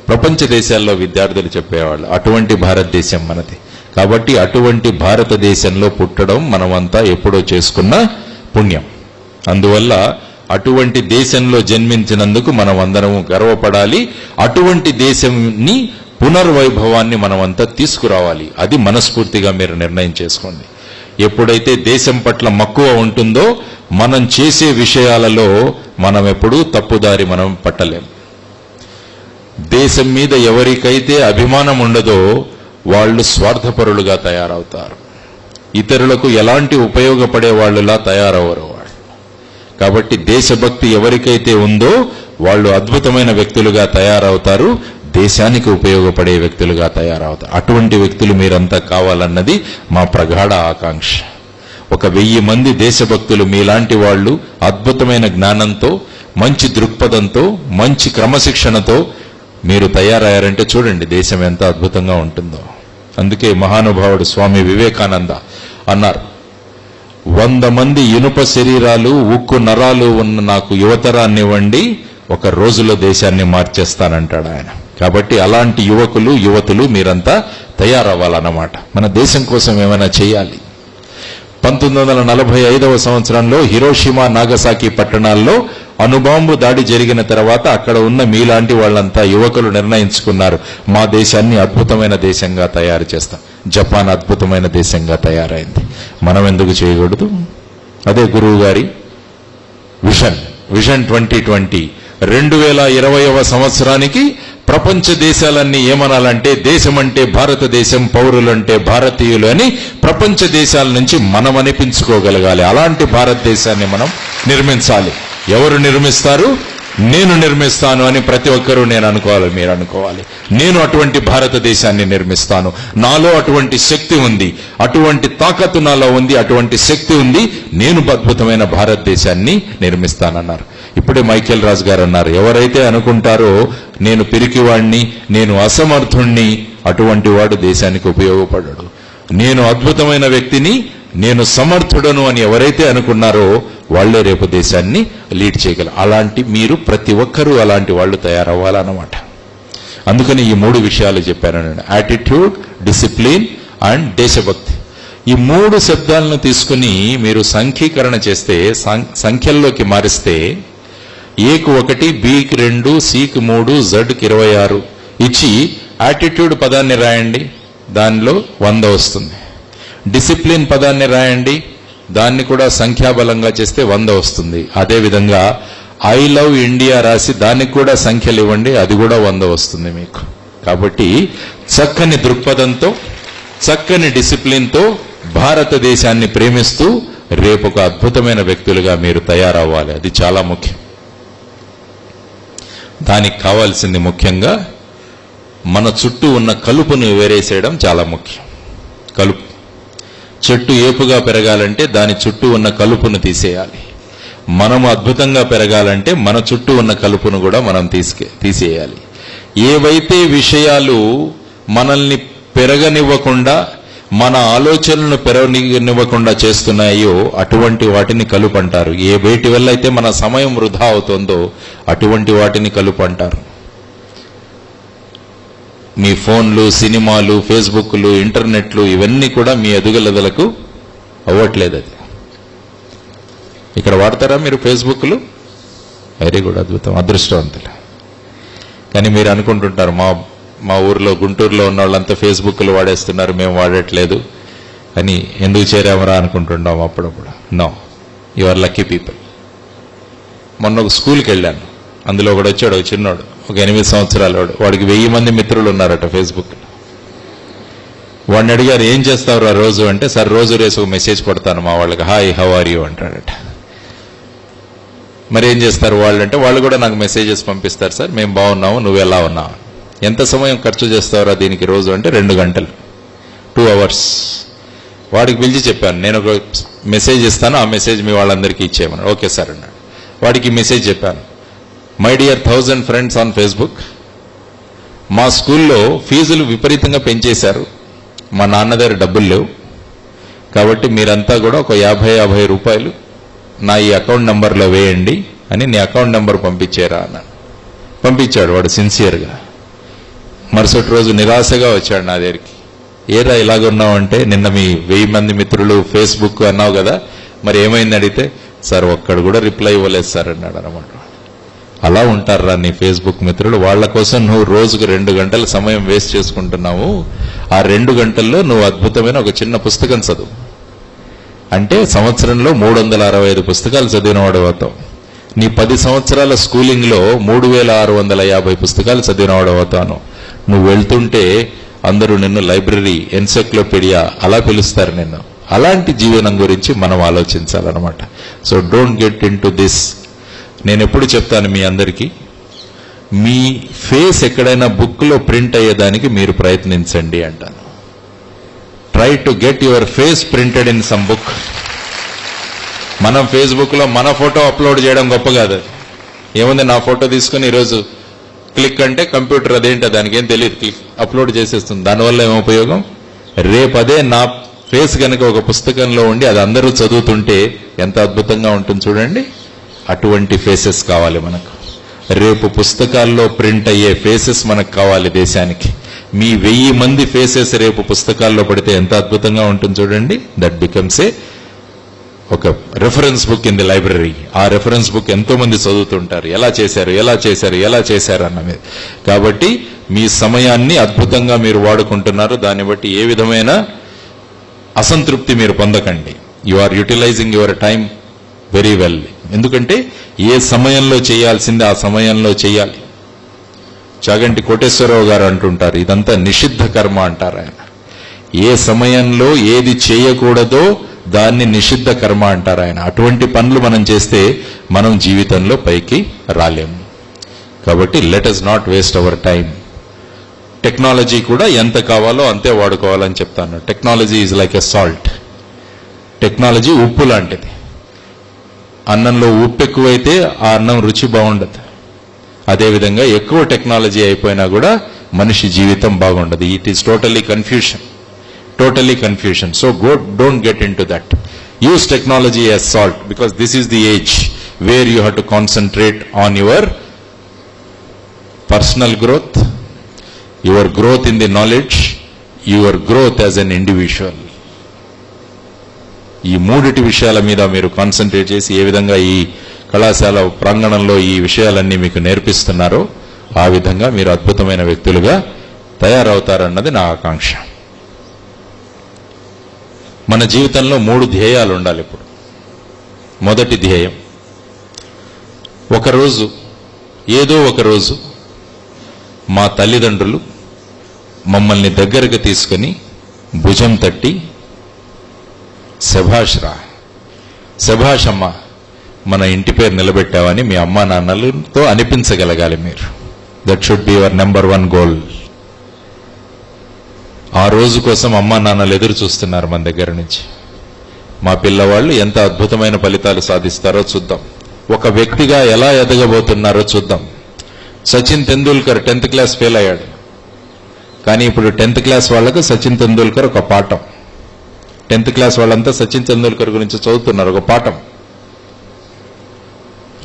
ప్రపంచ దేశాల్లో విద్యార్థులు చెప్పేవాళ్ళు. అటువంటి భారతదేశం మనది. కాబట్టి అటువంటి భారతదేశంలో పుట్టడం మనమంతా ఎప్పుడో చేసుకున్న పుణ్యం. అందువల్ల అటువంటి దేశంలో జన్మించినందుకు మనం అందరము గర్వపడాలి. అటువంటి దేశాన్ని పునర్వైభవాన్ని మనమంతా తీసుకురావాలి. అది మనస్ఫూర్తిగా మీరు నిర్ణయం చేసుకోండి. ఎప్పుడైతే దేశం పట్ల మక్కువ ఉంటుందో మనం చేసే విషయాలలో మనం ఎప్పుడూ తప్పుదారి మనం పట్టలేం. దేశం మీద ఎవరికైతే అభిమానం ఉండదో వాళ్ళు స్వార్థపరులుగా తయారవుతారు. ఇతరులకు ఎలాంటి ఉపయోగపడే వాళ్ళులా తయారవరు వాళ్ళు. కాబట్టి దేశభక్తి ఎవరికైతే ఉందో వాళ్ళు అద్భుతమైన వ్యక్తులుగా తయారవుతారు, దేశానికి ఉపయోగపడే వ్యక్తులుగా తయారవుతారు. అటువంటి వ్యక్తులు మీరంతా కావాలన్నది మా ప్రగాఢ ఆకాంక్ష. 1000 మంది దేశభక్తులు మీలాంటి వాళ్ళు అద్భుతమైన జ్ఞానంతో, మంచి దృక్పథంతో, మంచి క్రమశిక్షణతో మీరు తయారయ్యారంటే చూడండి దేశం ఎంత అద్భుతంగా ఉంటుందో. అందుకే మహానుభావుడు స్వామి వివేకానంద అన్నారు, 100 మంది ఇనుప శరీరాలు, ఉక్కు నరాలు ఉన్న నాకు యువతరాన్ని ఇవ్వండి, ఒక రోజులో దేశాన్ని మార్చేస్తానంటాడు ఆయన. కాబట్టి అలాంటి యువకులు, యువతులు మీరంతా తయారవ్వాలన్నమాట. మన దేశం కోసం ఏమైనా చేయాలి. 1945వ సంవత్సరంలో హిరోషిమా, నాగసాకి పట్టణాల్లో అణుబాంబు దాడి జరిగిన తర్వాత అక్కడ ఉన్న మీలాంటి వాళ్ళంతా యువకులు నిర్ణయించుకున్నారు, మా దేశాన్ని అద్భుతమైన దేశంగా తయారు చేస్తాం. జపాన్ అద్భుతమైన దేశంగా తయారైంది, మనం ఎందుకు చేయకూడదు? అదే గురువు గారి విజన్ 2020. 2020వ సంవత్సరానికి ప్రపంచ దేశాలన్నీ ఏమనాలంటే దేశం అంటే భారతదేశం, పౌరులంటే భారతీయులు అని ప్రపంచ దేశాల నుంచి మనం అనిపించుకోగలగాలి. అలాంటి భారతదేశాన్ని మనం నిర్మించాలి. ఎవరు నిర్మిస్తారు? నేను నిర్మిస్తాను అని ప్రతి ఒక్కరూ నేను అనుకోవాలి, మీరు అనుకోవాలి. నేను అటువంటి భారతదేశాన్ని నిర్మిస్తాను, నాలో అటువంటి శక్తి ఉంది, అటువంటి తాకత్తు నాలో ఉంది, అటువంటి శక్తి ఉంది, నేను అద్భుతమైన భారతదేశాన్ని నిర్మిస్తానన్నారు. ఇప్పుడే మైకేల్ రాజు గారు అన్నారు, ఎవరైతే అనుకుంటారో నేను పిరికివాణ్ణి, నేను అసమర్థుణ్ణి, అటువంటి వాడు దేశానికి ఉపయోగపడడు. నేను అద్భుతమైన వ్యక్తిని, నేను సమర్థుడను అని ఎవరైతే అనుకున్నారో వాళ్లే రేపు దేశాన్ని లీడ్ చేయగలరు. అలాంటి మీరు ప్రతి ఒక్కరూ అలాంటి వాళ్ళు తయారవ్వాలన్నమాట. అందుకని ఈ 3 విషయాలు చెప్పాను నేను, యాటిట్యూడ్, డిసిప్లిన్ అండ్ దేశభక్తి. ఈ 3 శబ్దాలను తీసుకుని మీరు సంఖ్యీకరణ చేస్తే, సంఖ్యల్లోకి మారిస్తే ఏకు 1, బికి 2, సికి 3, జడ్కి 26 ఇచ్చి యాటిట్యూడ్ పదాన్ని రాయండి, దానిలో 100 వస్తుంది. డిసిప్లిన్ పదాన్ని రాయండి, దాన్ని కూడా సంఖ్యాబలంగా చేస్తే 100 వస్తుంది. అదేవిధంగా ఐ లవ్ ఇండియా రాసి దానికి కూడా సంఖ్యలు ఇవ్వండి, అది కూడా 100 వస్తుంది మీకు. కాబట్టి చక్కని దృక్పథంతో, చక్కని డిసిప్లిన్తో భారతదేశాన్ని ప్రేమిస్తూ రేపు ఒక అద్భుతమైన వ్యక్తులుగా మీరు తయారవ్వాలి. అది చాలా ముఖ్యం. దానికి కావాల్సింది ముఖ్యంగా మన చుట్టూ ఉన్న కలుపును వేరేసేయడం చాలా ముఖ్యం. కలుపు, చెట్టు ఏపుగా పెరగాలంటే దాని చుట్టూ ఉన్న కలుపును తీసేయాలి. మనము అద్భుతంగా పెరగాలంటే మన చుట్టూ ఉన్న కలుపును కూడా మనం తీసేయాలి. ఏవైతే విషయాలు మనల్ని పెరగనివ్వకుండా, మన ఆలోచనలను పెరగనివ్వకుండా చేస్తున్నాయో అటువంటి వాటిని కలుపు అంటారు. ఏ వేటి వల్ల అయితే మన సమయం వృధా అవుతుందో అటువంటి వాటిని కలుపు అంటారు. మీ ఫోన్లు, సినిమాలు, ఫేస్బుక్లు, ఇంటర్నెట్లు ఇవన్నీ కూడా మీ ఎదుగుదలకు అవ్వట్లేదు. అది ఇక్కడ వాడతారా మీరు ఫేస్బుక్లు? వెరీ గుడ్, అద్భుతం, అదృష్టవంతులు. కానీ మీరు అనుకుంటుంటారు మా ఊర్లో, గుంటూరులో ఉన్న వాళ్ళంతా ఫేస్బుక్లు వాడేస్తున్నారు, మేము వాడట్లేదు అని. ఎందుకు చేరామరా అనుకుంటున్నాం అప్పుడప్పుడు. No, you are lucky people. మొన్న ఒక స్కూల్కి వెళ్ళాను, అందులో ఒకడు వచ్చాడు, ఒక చిన్నోడు, ఒక 8 సంవత్సరాల వాడు. వాడికి 1000 మంది మిత్రులు ఉన్నారట ఫేస్బుక్. వాడిని అడిగారు, ఏం చేస్తావురా రోజు అంటే, సార్ రోజు రేసు ఒక మెసేజ్ కొడతాను మా వాళ్ళకి, హాయ్ హౌ ఆర్ యూ అంటాడట. మరి ఏం చేస్తారు వాళ్ళు అంటే, వాళ్ళు కూడా నాకు మెసేజెస్ పంపిస్తారు, సార్ మేము బాగున్నాము, నువ్వు ఎలా ఉన్నావు. ఎంత సమయం ఖర్చు చేస్తావురా దీనికి రోజు అంటే 2 గంటలు, 2 hours. వాడికి పిలిచి చెప్పాను, నేను ఒక మెసేజ్ ఇస్తాను, ఆ మెసేజ్ మీ వాళ్ళందరికీ ఇచ్చేయమన్నాడు. ఓకే సార్ అన్నాడు. వాడికి మెసేజ్ చెప్పాను, my dear 1000 friends on Facebook, మా స్కూల్లో ఫీజులు విపరీతంగా పెంచేశారు, మా నాన్న దగ్గర డబ్బులు లేవు, కాబట్టి మీరంతా కూడా ఒక 50 రూపాయలు నా ఈ అకౌంట్ నెంబర్లో వేయండి అని నీ అకౌంట్ నెంబర్ పంపించేరా అన్నాను. పంపించాడు వాడు సిన్సియర్గా. మరుసటి రోజు నిరాశగా వచ్చాడు నా దగ్గరికి. ఏరా ఇలాగున్నావు అంటే, నిన్న మీ 1000 మంది మిత్రులు ఫేస్బుక్ అన్నావు కదా, మరి ఏమైంది అడిగితే, సార్ ఒక్కడు కూడా రిప్లై ఇవ్వలేదు సార్ అన్నాడు అనమాట. అలా ఉంటారా నీ ఫేస్బుక్ మిత్రులు? వాళ్ళ కోసం నువ్వు రోజుకు 2 గంటల సమయం వేస్ట్ చేసుకుంటున్నావు. ఆ 2 గంటల్లో నువ్వు అద్భుతమైన ఒక చిన్న పుస్తకం చదువు అంటే సంవత్సరంలో 365 పుస్తకాలు చదివినవాడు అవుతావు. నీ 10 సంవత్సరాల స్కూలింగ్లో 3650 పుస్తకాలు చదివినవాడు అవుతాను. నువ్వు వెళ్తుంటే అందరూ నిన్ను లైబ్రరీ, ఎన్సైక్లోపీడియా అలా పిలుస్తారు నిన్ను. అలాంటి జీవనం గురించి మనం ఆలోచించాలన్నమాట. So don't get into this. నేను ఎప్పుడు చెప్తాను మీ అందరికీ, మీ ఫేస్ ఎక్కడైనా బుక్లో ప్రింట్ అయ్యేదానికి మీరు ప్రయత్నించండి అంటాను. Try to get your face printed in some book. మనం ఫేస్బుక్లో మన ఫోటో అప్లోడ్ చేయడం గొప్ప కాదు. ఏముంది, నా ఫోటో తీసుకుని ఈరోజు క్లిక్ అంటే కంప్యూటర్ అదేంటో దానికి ఏం తెలియదు, క్లిక్ అప్లోడ్ చేసేస్తుంది. దానివల్ల ఏం ఉపయోగం? రేపు అదే నా ఫేస్ కనుక ఒక పుస్తకంలో ఉండి అది అందరూ చదువుతుంటే ఎంత అద్భుతంగా ఉంటుంది చూడండి. అటువంటి ఫేసెస్ కావాలి మనకు. రేపు పుస్తకాల్లో ప్రింట్ అయ్యే ఫేసెస్ మనకు కావాలి దేశానికి. మీ 1000 మంది ఫేసెస్ రేపు పుస్తకాల్లో పడితే ఎంత అద్భుతంగా ఉంటుంది చూడండి. దట్ బికమ్స్ ఒక reference book in the library. ఆ రెఫరెన్స్ బుక్ ఎంతో మంది చదువుతుంటారు, ఎలా చేశారు అన్నది. కాబట్టి మీ సమయాన్ని అద్భుతంగా మీరు వాడుకుంటున్నారు. దాన్ని బట్టి ఏ విధమైన అసంతృప్తి మీరు పొందకండి. You are utilising your time very well. ఎందుకంటే ఏ సమయంలో చేయాల్సింది ఆ సమయంలో చేయాలి. చాగంటి కోటేశ్వరరావు గారు అంటుంటారు, ఇదంతా నిషిద్ధ కర్మ అంటారు ఆయన. ఏ సమయంలో ఏది చేయకూడదో దాన్ని నిషిద్ధ కర్మ అంటారు ఆయన. అటువంటి పనులు మనం చేస్తే మనం జీవితంలో పైకి రాలేము. కాబట్టి let us not waste our time. Technology కూడా ఎంత కావాలో అంతే వాడుకోవాలని చెప్తాను. Technology is like a salt. Technology ఉప్పు లాంటిది. అన్నంలో ఉప్పు ఎక్కువైతే ఆ అన్నం రుచి బాగుండదు. అదేవిధంగా ఎక్కువ టెక్నాలజీ అయిపోయినా కూడా మనిషి జీవితం బాగుండదు. It is totally confusion. So don't get in to that. Use technology as salt because this is the age where you have to concentrate on your personal growth, your growth in the knowledge, your growth as an individual. ఈ మూడిటి విషయాల మీద మీరు కాన్సన్ట్రేట్ చేసి ఏ విధంగా ఈ కళాశాల ప్రాంగణంలో ఈ విషయాలన్నీ మీకు నేర్పిస్తున్నారో ఆ విధంగా మీరు అద్భుతమైన వ్యక్తులుగా తయారవుతారన్నది నా ఆకాంక్ష. మన జీవితంలో 3 ధ్యేయాలు ఉండాలి. ఇప్పుడు మొదటి ధ్యేయం, ఏదో ఒక రోజు మా తల్లిదండ్రులు మమ్మల్ని దగ్గరకు తీసుకొని భుజం తట్టి శభాష్ అమ్మా మన ఇంటి పేరు నిలబెట్టావని మీ అమ్మా నాన్నలతో అనిపించగలగాలి మీరు. That should be your number 1 goal. ఆ రోజు కోసం అమ్మా నాన్నలు ఎదురు చూస్తున్నారు మన దగ్గర నుంచి. మా పిల్లవాళ్ళు ఎంత అద్భుతమైన ఫలితాలు సాధిస్తారో చూద్దాం. ఒక వ్యక్తిగా ఎలా ఎదగబోతున్నారో చూద్దాం. Sachin Tendulkar 10th class fail అయ్యాడు. కానీ ఇప్పుడు 10th క్లాస్ వాళ్ళకు సచిన్ తెందూల్కర్ ఒక పాఠం. 10th క్లాస్ వాళ్ళంతా సచిన్ తెందూల్కర్ గురించి చదువుతున్నారు, ఒక పాఠం.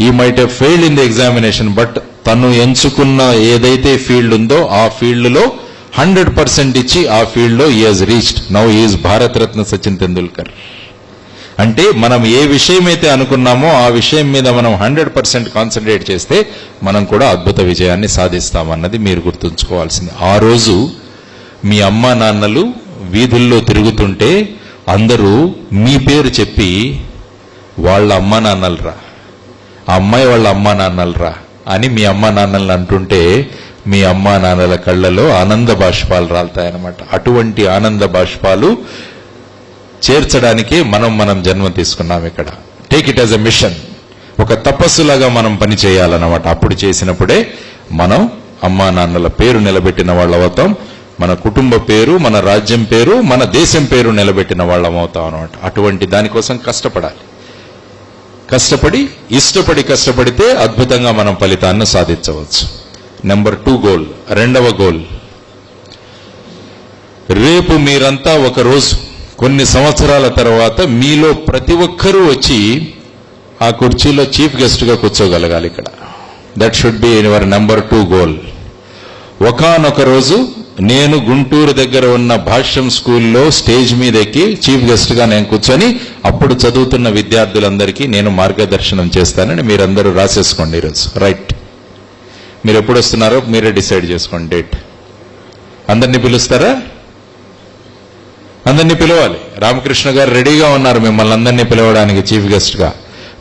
He might have failed in the examination, but తను ఎంచుకున్న ఏదైతే ఫీల్డ్ ఉందో ఆ ఫీల్డ్లో 100% ఇచ్చి ఆ ఫీల్డ్లో he has reached. Now he is Bharat Ratna Sachin Tendulkar. అంటే మనం ఏ విషయం అయితే అనుకున్నామో ఆ విషయం మీద మనం 100% కాన్సన్ట్రేట్ చేస్తే మనం కూడా అద్భుత విజయాన్ని సాధిస్తామన్నది మీరు గుర్తుంచుకోవాల్సింది. ఆ రోజు మీ అమ్మా నాన్నలు వీధుల్లో తిరుగుతుంటే అందరూ మీ పేరు చెప్పి వాళ్ళ అమ్మా నాన్నలరా, ఆ అమ్మాయి వాళ్ళ అమ్మా నాన్నలరా అని మీ అమ్మా నాన్నలు అంటుంటే మీ అమ్మా నాన్నల కళ్ళలో ఆనంద బాష్పాలు రాలుతాయన్నమాట. అటువంటి ఆనంద బాష్పాలు చేర్చడానికే మనం జన్మ తీసుకున్నాం ఇక్కడ. Take it as a mission. ఒక తపస్సులాగా మనం పని చేయాలన్నమాట. అప్పుడు చేసినప్పుడే మనం అమ్మా నాన్నల పేరు నిలబెట్టిన వాళ్ళు అవుతాం. మన కుటుంబ పేరు, మన రాజ్యం పేరు, మన దేశం పేరు నిలబెట్టిన వాళ్ళం అవుతాం అన్నమాట. అటువంటి దానికోసం ఇష్టపడి కష్టపడితే అద్భుతంగా మనం ఫలితాన్ని సాధించవచ్చు. నెంబర్ 2 గోల్, రెండవ గోల్, రేపు మీరంతా ఒకరోజు కొన్ని సంవత్సరాల తర్వాత మీలో ప్రతి ఒక్కరూ వచ్చి ఆ కుర్చీలో చీఫ్ గెస్ట్గా కూర్చోగలగాలి ఇక్కడ. That should be your number 2 goal. ఒకానొక రోజు నేను గుంటూరు దగ్గర ఉన్న భాష్యం స్కూల్లో స్టేజ్ మీద ఎక్కి చీఫ్ గెస్ట్గా నేను కూర్చొని అప్పుడు చదువుతున్న విద్యార్థులందరికీ నేను మార్గదర్శనం చేస్తానని మీరందరూ రాసేసుకోండి ఈరోజు. రైట్. మీరు ఎప్పుడు వస్తున్నారో మీరే డిసైడ్ చేసుకోండి డేట్. అందరినీ పిలుస్తారా? అందరినీ పిలవాలి. రామకృష్ణ గారు రెడీగా ఉన్నారు మిమ్మల్ని అందరినీ పిలవడానికి చీఫ్ గెస్ట్గా.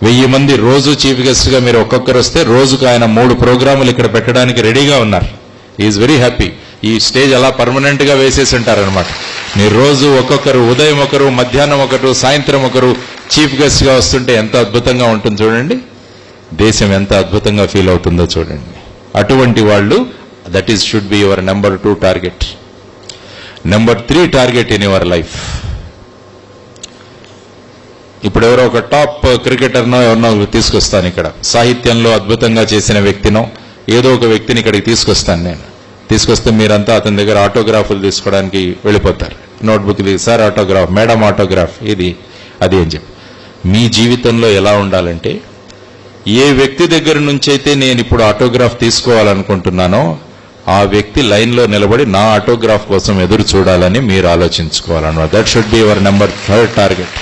1000 మంది రోజు చీఫ్ గెస్ట్గా మీరు ఒక్కొక్కరు వస్తే రోజుకు ఆయన 3 ప్రోగ్రాములు ఇక్కడ పెట్టడానికి రెడీగా ఉన్నారు. Is very happy. ఈ స్టేజ్ అలా పర్మనెంట్గా వేసేసి ఉంటారనమాట. మీరు రోజు ఒక్కొక్కరు, ఉదయం ఒకరు, మధ్యాహ్నం ఒకరు, సాయంత్రం ఒకరు చీఫ్ గెస్ట్గా వస్తుంటే ఎంత అద్భుతంగా ఉంటుంది చూడండి. దేశం ఎంత అద్భుతంగా ఫీల్ అవుతుందో చూడండి. అటువంటి వాళ్ళు, that is should be your number 2 target. Number 3 target in your life. ఇప్పుడు ఎవరో ఒక టాప్ క్రికెటర్నో ఎవరినో తీసుకొస్తాను ఇక్కడ. సాహిత్యంలో అద్భుతంగా చేసిన వ్యక్తినో ఏదో ఒక వ్యక్తిని ఇక్కడికి తీసుకొస్తాను నేను. తీసుకొస్తే మీరంతా అతని దగ్గర ఆటోగ్రాఫ్లు తీసుకోవడానికి వెళ్ళిపోతారు. Notebook sir autograph, madam autograph, ఇది అది అని చెప్పి. మీ జీవితంలో ఎలా ఉండాలంటే, ఏ వ్యక్తి దగ్గర నుంచి అయితే నేను ఇప్పుడు ఆటోగ్రాఫ్ తీసుకోవాలనుకుంటున్నానో ఆ వ్యక్తి లైన్లో నిలబడి నా ఆటోగ్రాఫ్ కోసం ఎదురు చూడాలని మీరు ఆలోచించుకోవాలన్నమాట. That should be your number 3 target.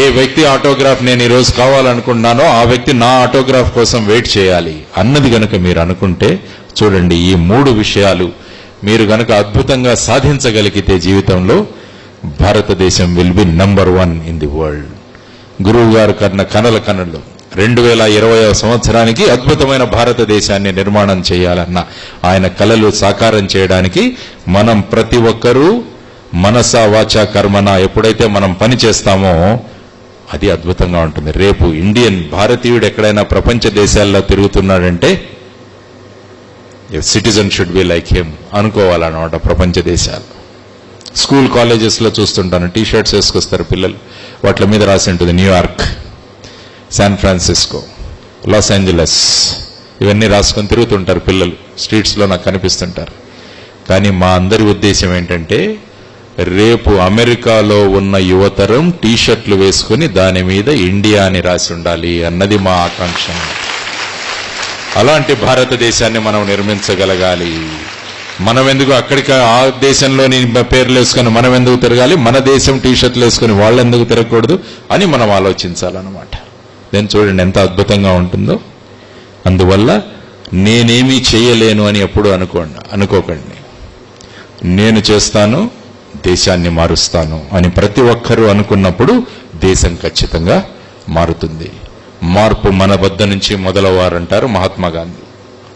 ఏ వ్యక్తి ఆటోగ్రాఫ్ నేను ఈరోజు కావాలనుకుంటున్నానో ఆ వ్యక్తి నా ఆటోగ్రాఫ్ కోసం వెయిట్ చేయాలి అన్నది గనక మీరు అనుకుంటే చూడండి, ఈ 3 విషయాలు మీరు గనక అద్భుతంగా సాధించగలిగితే జీవితంలో భారతదేశం will be number 1 in the world. గురువు గారు కనల కనలు 2020వ సంవత్సరానికి అద్భుతమైన భారతదేశాన్ని నిర్మాణం చేయాలన్న ఆయన కలలు సాకారం చేయడానికి మనం ప్రతి ఒక్కరూ మనసా వాచా కర్మన ఎప్పుడైతే మనం పని చేస్తామో అది అద్భుతంగా ఉంటుంది. రేపు భారతీయుడు ఎక్కడైనా ప్రపంచ దేశాల్లో తిరుగుతున్నాడంటే citizen should be like him అనుకోవాలన్నమాట ప్రపంచ దేశాలు. స్కూల్ కాలేజెస్లో చూస్తుంటాను, టీ షర్ట్స్ వేసుకొస్తారు పిల్లలు, వాటి మీద రాసి ఉంటుంది New York, San Francisco, Los Angeles, ఇవన్నీ రాసుకొని తిరుగుతుంటారు పిల్లలు, స్ట్రీట్స్లో నాకు కనిపిస్తుంటారు. కానీ మా అందరి ఉద్దేశం ఏంటంటే రేపు అమెరికాలో ఉన్న యువతరం టీ షర్ట్లు వేసుకుని దాని మీద ఇండియా అని రాసి ఉండాలి అన్నది మా ఆకాంక్ష. అలాంటి భారతదేశాన్ని మనం నిర్మించగలగాలి. మనం ఎందుకు అక్కడికి ఆ దేశంలోని పేర్లు వేసుకొని మనం ఎందుకు తిరగాలి, మన దేశం టీ షర్ట్లు వేసుకొని వాళ్ళు ఎందుకు తిరగకూడదు అని మనం ఆలోచించాలన్నమాట. నేను చూడండి ఎంత అద్భుతంగా ఉంటుందో. అందువల్ల నేనేమీ చేయలేను అని ఎప్పుడు అనుకోకండి. నేను చేస్తాను, దేశాన్ని మారుస్తాను అని ప్రతి ఒక్కరూ అనుకున్నప్పుడు దేశం ఖచ్చితంగా మారుతుంది. మార్పు మన వద్ద నుంచి మొదలవారంటారు మహాత్మా గాంధీ.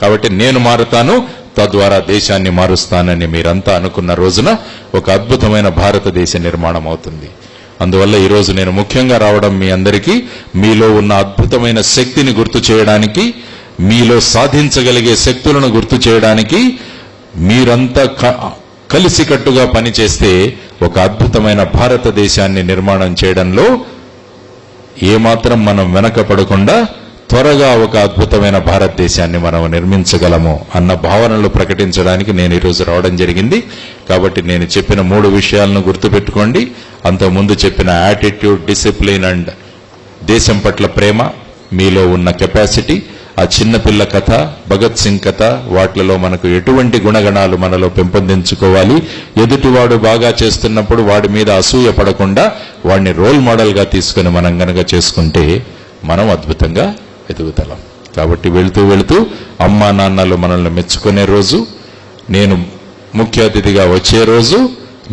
కాబట్టి నేను మారుతాను, తద్వారా దేశాన్ని మారుస్తానని మీరంతా అనుకున్న రోజున ఒక అద్భుతమైన భారతదేశ నిర్మాణం అవుతుంది. అందువల్ల ఈరోజు నేను ముఖ్యంగా రావడం మీ అందరికీ మీలో ఉన్న అద్భుతమైన శక్తిని గుర్తు చేయడానికి, మీలో సాధించగలిగే శక్తులను గుర్తు చేయడానికి, మీరంతా కలిసికట్టుగా పనిచేస్తే ఒక అద్భుతమైన భారతదేశాన్ని నిర్మాణం చేయడంలో ఏమాత్రం మనం వెనకపడకుండా త్వరగా ఒక అద్భుతమైన భారతదేశాన్ని మనం నిర్మించగలము అన్న భావనలు ప్రకటించడానికి నేను ఈరోజు రావడం జరిగింది. కాబట్టి నేను చెప్పిన 3 విషయాలను గుర్తుపెట్టుకోండి. అంతకుముందు చెప్పిన యాటిట్యూడ్, డిసిప్లిన్ అండ్ దేశం పట్ల ప్రేమ, మీలో ఉన్న కెపాసిటీ, ఆ చిన్నపిల్ల కథ, భగత్ సింగ్ కథ, వాటిలో మనకు ఎటువంటి గుణగణాలు మనలో పెంపొందించుకోవాలి, ఎదుటివాడు బాగా చేస్తున్నప్పుడు వాడి మీద అసూయ పడకుండా వాడిని రోల్ మోడల్గా తీసుకుని మనం గనక చేసుకుంటే మనం అద్భుతంగా ఎదుగుతాం. కాబట్టి వెళుతూ వెళుతూ అమ్మా నాన్నలు మనల్ని మెచ్చుకునే రోజు, నేను ముఖ్య అతిథిగా వచ్చే రోజు,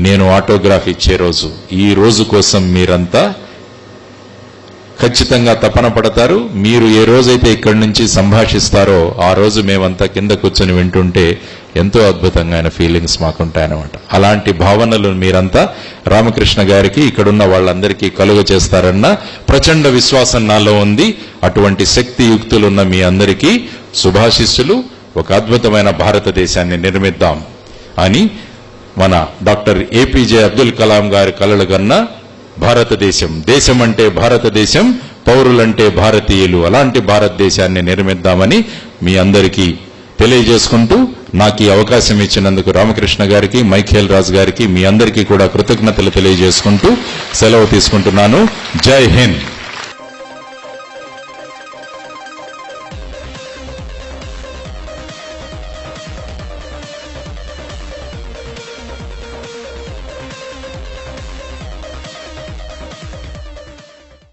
నేను ఆటోగ్రాఫ్ ఇచ్చే రోజు, ఈ రోజు కోసం మీరంతా ఖచ్చితంగా తపన పడతారు. మీరు ఏ రోజైతే ఇక్కడి నుంచి సంభాషిస్తారో ఆ రోజు మేమంతా కింద కూర్చొని వింటుంటే ఎంతో అద్భుతంగా ఫీలింగ్స్ మాకుంటాయన్నమాట. అలాంటి భావనలు మీరంతా రామకృష్ణ గారికి, ఇక్కడున్న వాళ్ళందరికీ కలుగ చేస్తారన్న ప్రచండ విశ్వాసం నాలో ఉంది. అటువంటి శక్తియుక్తులున్న మీ అందరికీ శుభాశిస్సులు. ఒక అద్భుతమైన భారతదేశాన్ని నిర్మిద్దాం అని మన డాక్టర్ ఏపీజే అబ్దుల్ కలాం గారి కలలు కన్నా భారతదేశం, దేశం అంటే భారతదేశం, పౌరులంటే భారతీయులు, అలాంటి భారతదేశాన్ని నిర్మిద్దామని మీ అందరికీ తెలియజేసుకుంటూ, నాకు ఈ అవకాశం ఇచ్చినందుకు రామకృష్ణ గారికి, మైఖేల్ రాజు గారికి, మీ అందరికీ కూడా కృతజ్ఞతలు తెలియజేసుకుంటూ సెలవు తీసుకుంటున్నాను. జై హింద్.